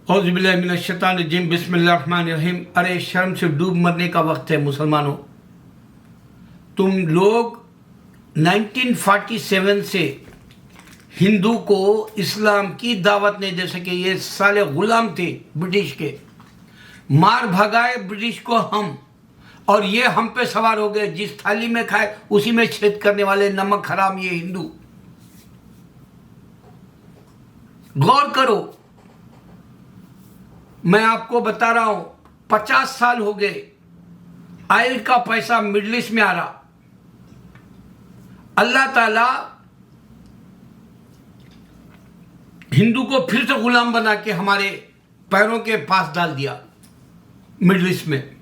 औज़ुबिल्लाहिमिनश्शैतानिर्रजीम बिस्मिल्लाहिर्रहमानिर्रहीम। अरे शर्म से डूब मरने का वक्त है मुसलमानों। तुम लोग 1947 से हिंदू को इस्लाम की दावत नहीं दे सके। ये साले गुलाम थे ब्रिटिश के, मार भगाए ब्रिटिश को हम, और ये हम पे सवार हो गए। जिस थाली में खाए उसी में छेद करने वाले नमक हराम ये हिंदू। गौर करो, मैं आपको बता रहा हूं 50 साल हो गए ऑयल का पैसा मिडिल ईस्ट में आ रहा। अल्लाह ताला हिंदू को फिर से गुलाम बना के हमारे पैरों के पास डाल दिया मिडिल ईस्ट में,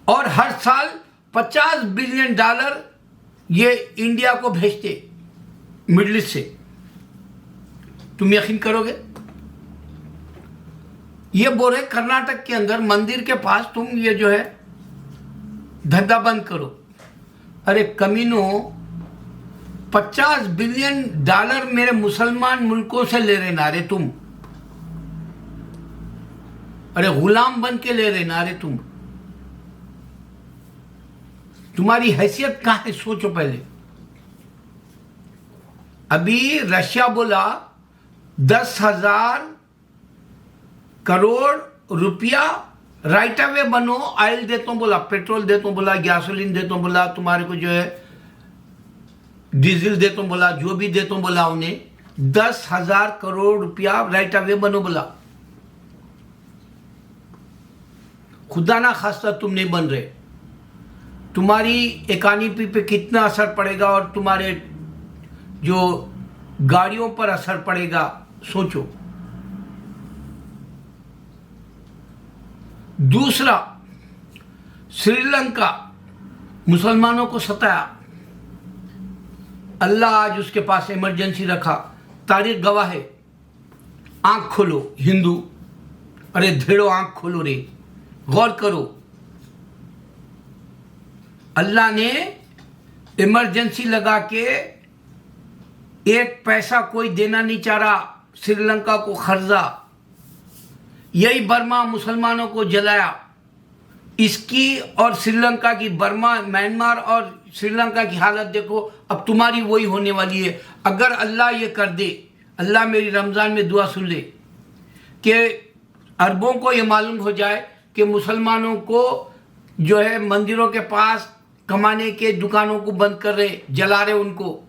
और हर साल $50 बिलियन ये इंडिया को भेजते मिडिल ईस्ट से। तुम यकीन करोगे? ये बोल रहे कर्नाटक के अंदर मंदिर के पास तुम ये जो है धंधा बंद करो। अरे कमीनों, $50 बिलियन मेरे मुसलमान मुल्कों से ले रहे ना रे तुम। अरे गुलाम बन के ले रहे ना रे तुम। तुम्हारी हैसियत कहां है सोचो पहले। अभी रशिया बोला 10,000 करोड़ रुपया राइट अवे बनो, ऑयल देता हूं बोला, पेट्रोल देता हूं बोला, गैसोलीन देता हूं बोला, तुम्हारे को जो है डीजल देता हूं बोला, जो भी देता हूं बोला उन्हें 10,000 करोड़ रुपया राइट अवे बनो बोला। खुदा ना खास्ता तुम नहीं बन रहे। तुम्हारी इकॉनमी पे कितना असर पड़ेगा और तुम्हारे जो गाड़ियों पर असर पड़ेगा सोचो। दूसरा, श्रीलंका मुसलमानों को सताया, अल्लाह आज उसके पास इमरजेंसी रखा। तारीख गवाह है। आंख खोलो हिंदू, अरे धेड़ो आंख खोलो रे, गौर करो। अल्लाह ने इमरजेंसी लगा के एक पैसा कोई देना नहीं चाह रहा श्रीलंका को कर्जा। यही बर्मा मुसलमानों को जलाया। इसकी और श्रीलंका की, बर्मा म्यांमार और श्रीलंका की हालत देखो। अब तुम्हारी वही होने वाली है अगर अल्लाह ये कर दे। अल्लाह मेरी रमज़ान में दुआ सुन ले कि अरबों को ये मालूम हो जाए कि मुसलमानों को जो है मंदिरों के पास कमाने के दुकानों को बंद कर रहे, जला रहे उनको,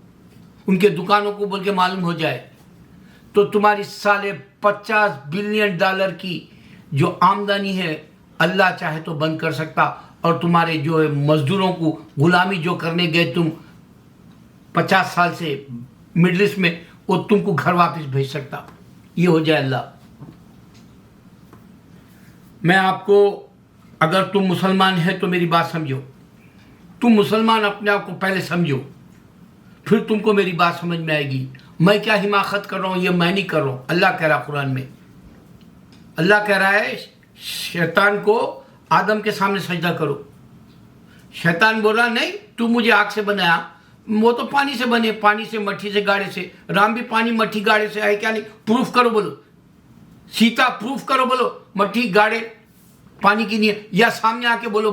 उनके दुकानों को बोल के मालूम हो जाए, तो तुम्हारी साले $50 बिलियन की जो आमदनी है अल्लाह चाहे तो बंद कर सकता। और तुम्हारे जो है मजदूरों को गुलामी जो करने गए तुम 50 साल से मिडिल ईस्ट में, वो तुमको घर वापस भेज सकता। ये हो जाए अल्लाह। मैं आपको, अगर तुम मुसलमान है तो मेरी बात समझो। तुम मुसलमान अपने आप को पहले समझो, फिर तुमको मेरी बात समझ में आएगी। मैं क्या हिमाकत कर रहा हूं, ये मैं नहीं कर रहा हूं। अल्लाह कह रहा कुरान में, अल्लाह कह रहा है शैतान को आदम के सामने सजदा करो। शैतान बोल रहा नहीं, तू मुझे आग से बनाया, वो तो पानी से बने, पानी से, मट्टी से, गाड़े से। राम भी पानी मट्टी गाड़े से आए क्या नहीं? प्रूफ करो बोलो। सीता प्रूफ करो बोलो, मट्टी गाड़े पानी की नहीं है, या सामने आके बोलो।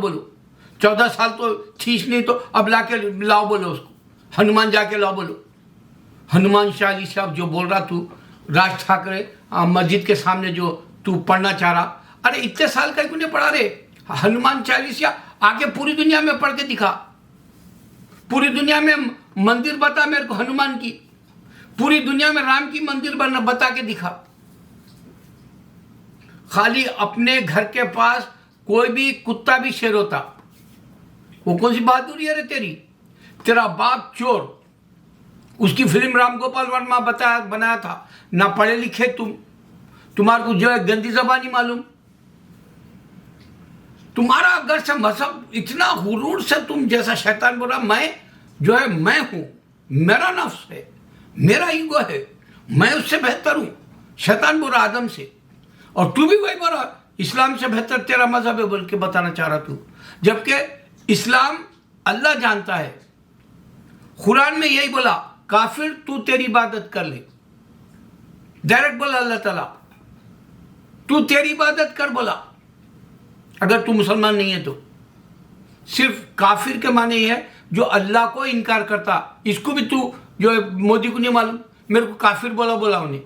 14 साल तो ठीक नहीं, तो अब लाके लाओ बोलो उसको। हनुमान जाके लाओ बोलो। हनुमान चालीसा जो बोल रहा तू, राज ठाकरे मस्जिद के सामने जो तू पढ़ना चाह रहा, अरे इतने साल का क्यों नहीं पढ़ा रे? हनुमान चालीसा आगे पूरी दुनिया में पढ़ के दिखा। पूरी दुनिया में मंदिर बता मेरे को हनुमान की, पूरी दुनिया में राम की मंदिर बता के दिखा। खाली अपने घर के पास कोई भी कुत्ता भी शेर होता। वो कौन सी बहादुरी है रे तेरी? तेरा बाप चोर, उसकी फिल्म राम गोपाल वर्मा बनाया था। ना पढ़े लिखे तुम, तुम्हारे को जो है गंदी जबानी मालूम। तुम्हारा अगर से मजहब इतना हुरूर से तुम जैसा शैतान बोल रहा, मैं जो है मैं हूं, मेरा नफ्स है, मेरा ईगो है, मैं उससे बेहतर हूं। शैतान बोल रहा आदम से, और तू भी वही बोल रहा इस्लाम से बेहतर तेरा मजहब है बोल के बताना चाह रहा तू। जबकि इस्लाम अल्लाह जानता है, कुरान में यही बोला, काफिर तू तेरी इबादत कर ले, डायरेक्ट बोला अल्लाह ताला, तू तेरी इबादत कर बोला, अगर तू मुसलमान नहीं है तो। सिर्फ काफिर के माने ये है जो अल्लाह को इनकार करता। इसको भी तू जो है, मोदी को नहीं मालूम, मेरे को काफिर बोला उन्हें,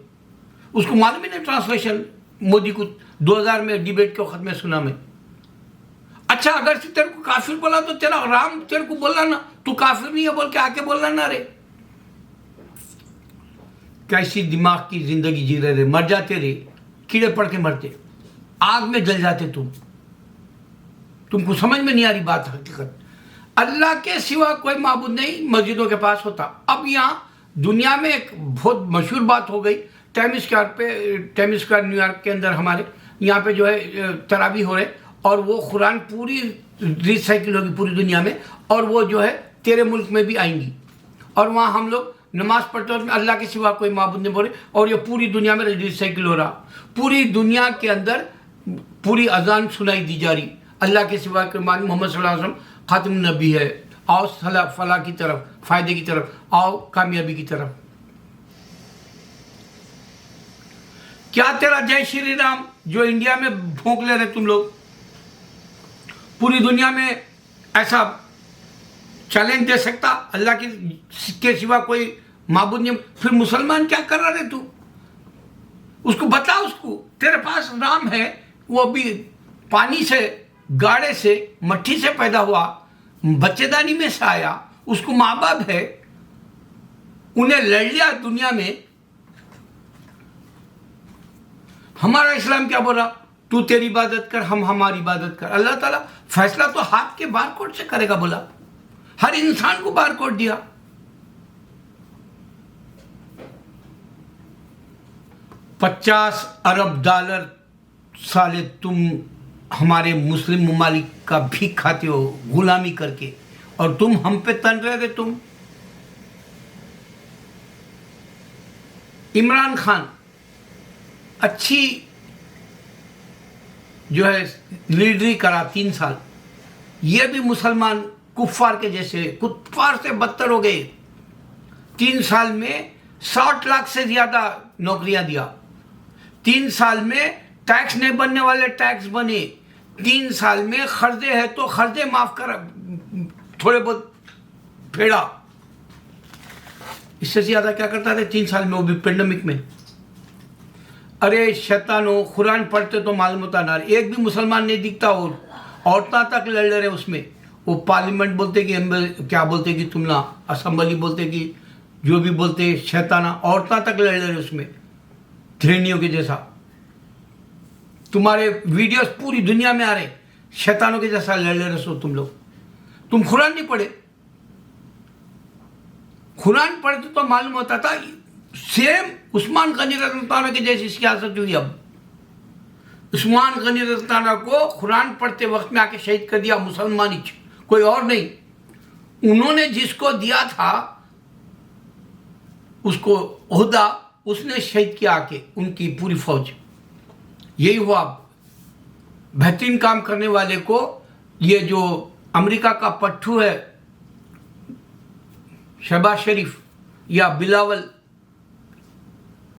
उसको मालूम ही नहीं ट्रांसलेशन। मोदी को 2000 में डिबेट के वक्त में सुना मैं। अच्छा, अगर से तेरे को काफिर बोला तो तेरा राम तेरे को बोलना ना, तू काफिर नहीं है बोल के आके बोलना ना रे। कैसी दिमाग की जिंदगी जी रहे, मर जाते रे, कीड़े पड़ के मरते, आग में जल जाते तुमको समझ में नहीं आ रही बात हकीकत। अल्लाह के सिवा कोई माबूद नहीं मस्जिदों के पास होता। अब यहाँ दुनिया में एक बहुत मशहूर बात हो गई, टाइम्स स्क्वायर न्यूयॉर्क के अंदर हमारे यहाँ पे जो है तरावी हो रहे, और वो कुरान पूरी रिसाइकिल होगी पूरी दुनिया में, और वो जो है तेरे मुल्क में भी आएंगी, और वहाँ हम लोग नमाज पढ़ते हैं, अल्लाह के सिवा कोई माबूद नहीं बोले, और ये पूरी दुनिया में रिसाइकिल हो रहा। पूरी दुनिया के अंदर पूरी अजान सुनाई दी जा रही, अल्लाह के सिवा के मान मोहम्मद सल्लल्लाहु अलैहि वसल्लम खातिम नबी है, आओ फलाह की तरफ, फायदे की तरफ, आओ कामयाबी की तरफ। क्या तेरा जय श्री राम जो इंडिया में भोंक ले रहे तुम लोग, पूरी दुनिया में ऐसा चैलेंज दे सकता अल्लाह के सिवा कोई माबूद नहीं? फिर मुसलमान क्या कर रहा है तू? उसको बता, उसको तेरे पास राम है, वो भी पानी से, गाड़े से, मट्टी से पैदा हुआ, बच्चेदानी में से आया, उसको माँ बाप है, उन्हें लड़ लिया दुनिया में। हमारा इस्लाम क्या बोल रहा? तू तेरी इबादत कर, हम हमारी इबादत कर। अल्लाह ताला फैसला तो हाथ के बारकोड से करेगा बोला, हर इंसान को बारकोड दिया। $50 अरब साले तुम हमारे मुस्लिम ममालिक का भीख खाते हो गुलामी करके, और तुम हम पे तन रहे थे। तुम इमरान खान अच्छी जो है लीडरी करा 3 साल, ये भी मुसलमान कुफ्फार के जैसे, कुफ्फार से बदतर हो गए। 3 साल में 60 लाख से ज्यादा नौकरियां दिया, 3 साल में टैक्स नहीं बनने वाले टैक्स बने, 3 साल में खर्चे है तो खर्चे माफ कर, थोड़े बहुत फेड़ा। इससे ज्यादा क्या करता था 3 साल में, वो भी पेंडेमिक में। अरे शैतानो, कुरान पढ़ते तो मालूम होता ना, एक भी मुसलमान नहीं दिखता, और औरतां तक लड़ रहे उसमें। वो पार्लियामेंट बोलते कि क्या बोलते कि तुम ना, असेंबली बोलते कि जो भी बोलते, शैताना औरतां तक लड़ रहे उसमें, घृणियों के जैसा। तुम्हारे वीडियोस पूरी दुनिया में आ रहे, शैतानों के जैसा लड़ रहे सो तुम लोग। तुम कुरान नहीं पढ़े? कुरान पढ़ते तो मालूम होता था। सेम उस्मान गनी रज़ियल्लाहु की जैसी सियासत हुई। अब उस्मान गनी रज़ियल्लाहु को कुरान पढ़ते वक्त में आके शहीद कर दिया मुसलमान ही, कोई और नहीं। उन्होंने जिसको दिया था उसको ओहदा, उसने शहीद किया आके उनकी पूरी फौज। यही हुआ। बेहतरीन काम करने वाले को ये जो अमेरिका का पट्टू है शहबाज शरीफ या बिलावल